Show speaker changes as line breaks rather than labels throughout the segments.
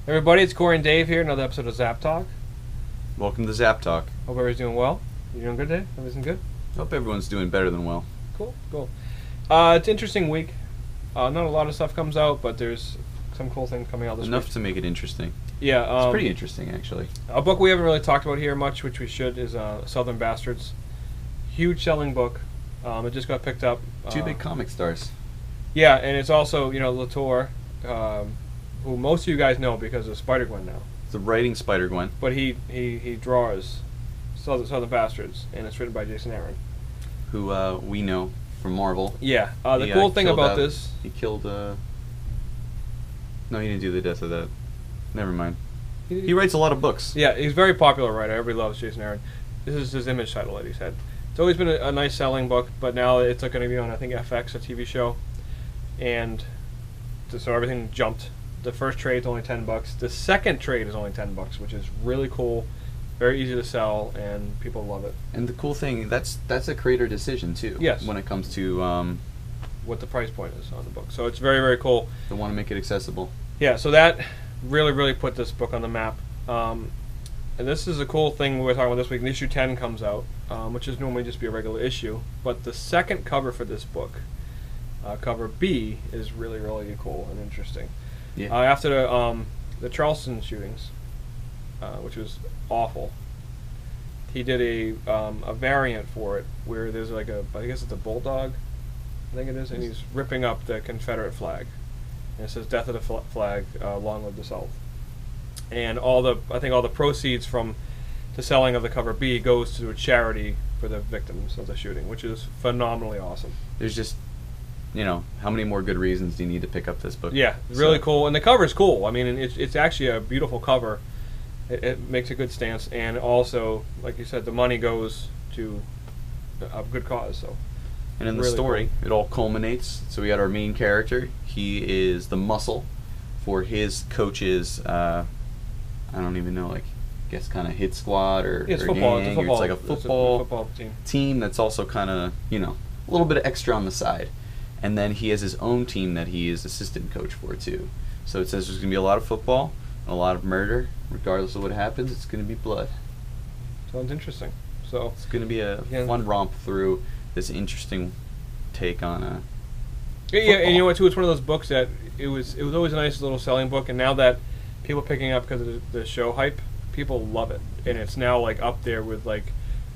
Everybody, it's Corey and Dave here, another episode of Zapp Talk.
Welcome to Zapp Talk.
Hope everybody's doing well. You doing good, Dave? Everything good?
Hope everyone's doing better than well.
Cool. It's an interesting week. Not a lot of stuff comes out, but there's some cool things coming out this week.
Enough to make it interesting.
Yeah.
It's pretty interesting, actually.
A book we haven't really talked about here much, which we should, is Southern Bastards. Huge selling book. It just got picked up.
Two big comic stars.
Yeah, and it's also, Latour, who most of you guys know because of Spider-Gwen now.
The writing Spider-Gwen.
But he draws Southern Bastards, and it's written by Jason Aaron.
Who we know from Marvel.
Yeah. The cool thing about this...
He killed... No, he didn't do the death of that. Never mind. He writes a lot of books.
Yeah, he's a very popular writer. Everybody loves Jason Aaron. This is his Image title that he's had. It's always been a nice selling book, but now it's going to be on, I think, FX, a TV show. And so everything jumped. The first trade is only $10. The second trade is only $10, which is really cool, very easy to sell, and people love it.
And the cool thing, that's a creator decision too.
Yes.
When it comes to
what the price point is on the book. So it's very, very cool.
They want to make it accessible.
Yeah. So that really put this book on the map. And this is a cool thing we're talking about this week. And issue 10 comes out, which is normally just be a regular issue, but the second cover for this book, cover B, is really cool and interesting.
Yeah.
After the Charleston shootings, which was awful, he did a variant for it where there's like I guess it's a bulldog, I think it is, and he's ripping up the Confederate flag, and it says "Death of the Flag, Long Live the South." And I think all the proceeds from the selling of the cover B goes to a charity for the victims of the shooting, which is phenomenally awesome.
There's just, how many more good reasons do you need to pick up this book?
Yeah, really cool. And the cover's cool. I mean, it's actually a beautiful cover. It makes a good stance. And also, like you said, the money goes to a good cause. So.
And in the
really
story,
cool.
It all culminates. So we got our main character. He is the muscle for his coach's, I don't even know, I guess kind of hit squad or
it's
or
football.
gang.
It's
It's like a football
team
that's also kind of, a little bit of extra on the side. And then he has his own team that he is assistant coach for, too. So it says there's going to be a lot of football and a lot of murder. Regardless of what happens, it's going to be blood.
Sounds interesting. So
it's going to be a fun romp through this interesting take on
Yeah, and you know what, too? It's one of those books that it was always a nice little selling book, and now that people are picking up because of the show hype, people love it. And it's now, up there with,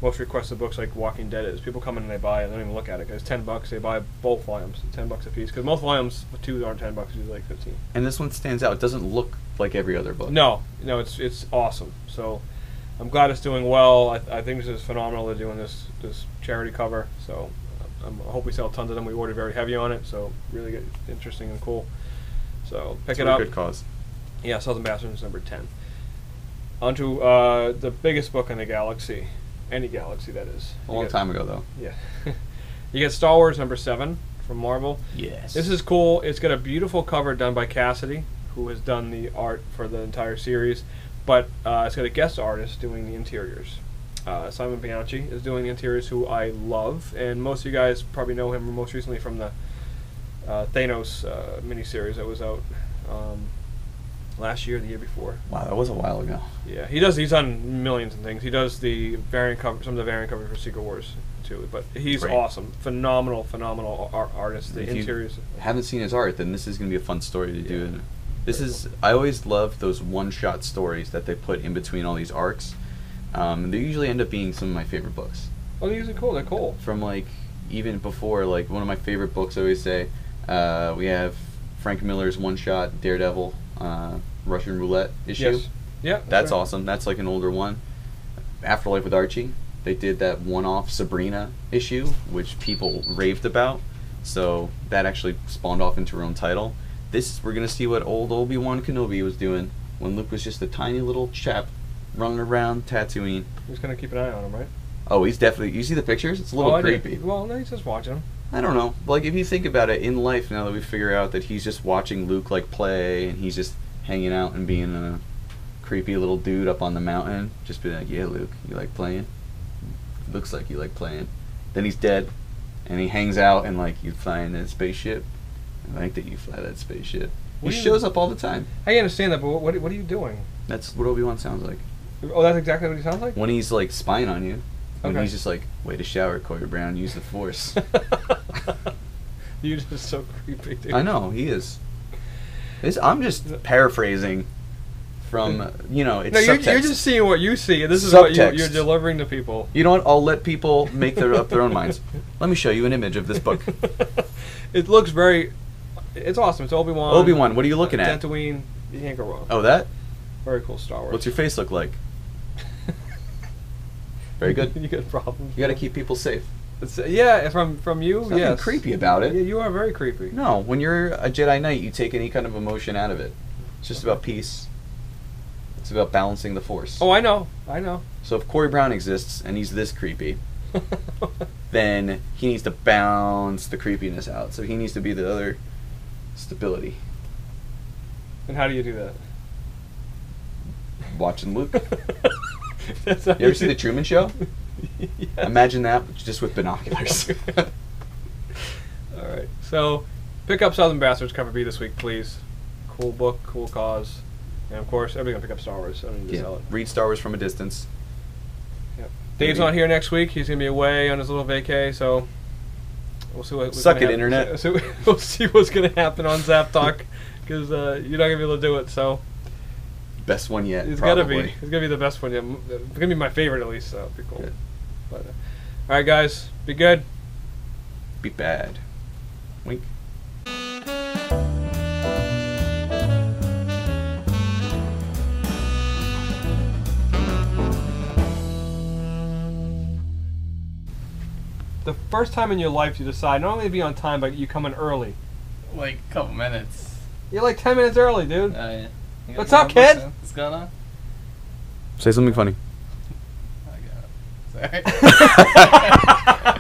most requested books like Walking Dead is. People come in and they buy it. They don't even look at it. It's $10. They buy both volumes, $10 a piece. Because most volumes, two aren't $10. Usually like $15.
And this one stands out. It doesn't look like every other book.
No, it's awesome. So I'm glad it's doing well. I think this is phenomenal. They're doing this charity cover. So I hope we sell tons of them. We ordered very heavy on it. So really good, interesting and cool. So pick it up.
Good cause.
Yeah, Southern Bastards number 10. On to the biggest book in the galaxy. Any galaxy, that is.
A long time ago, though.
Yeah. You get Star Wars number 7 from Marvel.
Yes.
This is cool. It's got a beautiful cover done by Cassidy, who has done the art for the entire series. But it's got a guest artist doing the interiors. Simon Bianchi is doing the interiors, who I love. And most of you guys probably know him most recently from the Thanos miniseries that was out last year, the year before.
Wow, that was a while ago.
Yeah, he's done millions of things. He does the variant cover, some of the variant covers for Secret Wars too. But he's awesome, phenomenal artist. The interiors.
Haven't seen his art, then this is going to be a fun story to do. This is I always love those one-shot stories that they put in between all these arcs. They usually end up being some of my favorite books.
Oh, they're usually cool. They're cool.
From even before, one of my favorite books, I always say, we have Frank Miller's one-shot Daredevil. Russian Roulette issue.
Yes. Yeah,
that's awesome. That's an older one. Afterlife with Archie. They did that one-off Sabrina issue, which people raved about. So that actually spawned off into her own title. We're gonna see what old Obi-Wan Kenobi was doing when Luke was just a tiny little chap running around Tatooine.
He's gonna keep an eye on him, right?
Oh, he's definitely. You see the pictures? It's a little creepy.
Well, no, he's just watching him.
I don't know. If you think about it, in life, now that we figure out that he's just watching Luke play, and he's just hanging out and being a creepy little dude up on the mountain, just be like, yeah, Luke, you like playing? Looks like you like playing. Then he's dead, and he hangs out and you fly in that spaceship. I like that you fly that spaceship. He shows up all the time.
I understand that, but what are you doing?
That's what Obi-Wan sounds like.
Oh, that's exactly what he sounds like?
When he's like spying on you. When
Okay.
he's just like, way to shower, Corey Brown, use the Force.
You're just so creepy, dude.
I know, he is. I'm just paraphrasing from, it's
No,
subtext.
you're just seeing what you see, and this is what
Subtext.
you're delivering to people.
You know what? I'll let people make up their own minds. Let me show you an image of this book.
It looks very... It's awesome. It's Obi-Wan.
Obi-Wan, what are you looking at?
Tatooine. You can't go wrong.
Oh, that?
Very cool Star Wars.
What's your face look like? Very good.
You got problems.
You got to keep people safe.
Yeah, from you,
There's nothing
yes.
creepy about it.
Yeah, you are very creepy.
No, when you're a Jedi Knight, you take any kind of emotion out of it. It's just about peace. It's about balancing the Force.
Oh, I know.
So if Corey Brown exists and he's this creepy, then he needs to balance the creepiness out. So he needs to be the other stability.
And how do you do that?
Watching Luke.
That's
You ever see The Truman Show?
Yes.
Imagine that just with binoculars.
All right. So, pick up Southern Bastards cover B this week, please. Cool book, cool cause. And of course, everybody's going to pick up Star Wars. So I don't need to sell it.
Read Star Wars from a distance.
Yep. Dave's not here next week. He's going to be away on his little vacay, so we'll see what's
Suck
gonna
it,
happen.
Internet.
So we'll see what's going to happen on Zapp Talk, because you're not going to be able to do it, so...
Best one yet,
It's
probably.
gotta be. It's gonna be the best one. Yeah, it's gonna be my favorite at least. So it'll be cool.
Good.
But, all right, guys, be good.
Be bad. Wink.
The first time in your life you decide not only to be on time, but you come in early.
Like a couple minutes.
You're like 10 minutes early, dude.
Yeah. You
What's
got
up,
more
kid?
books? What's going on?
Say something funny.
I got it. Sorry.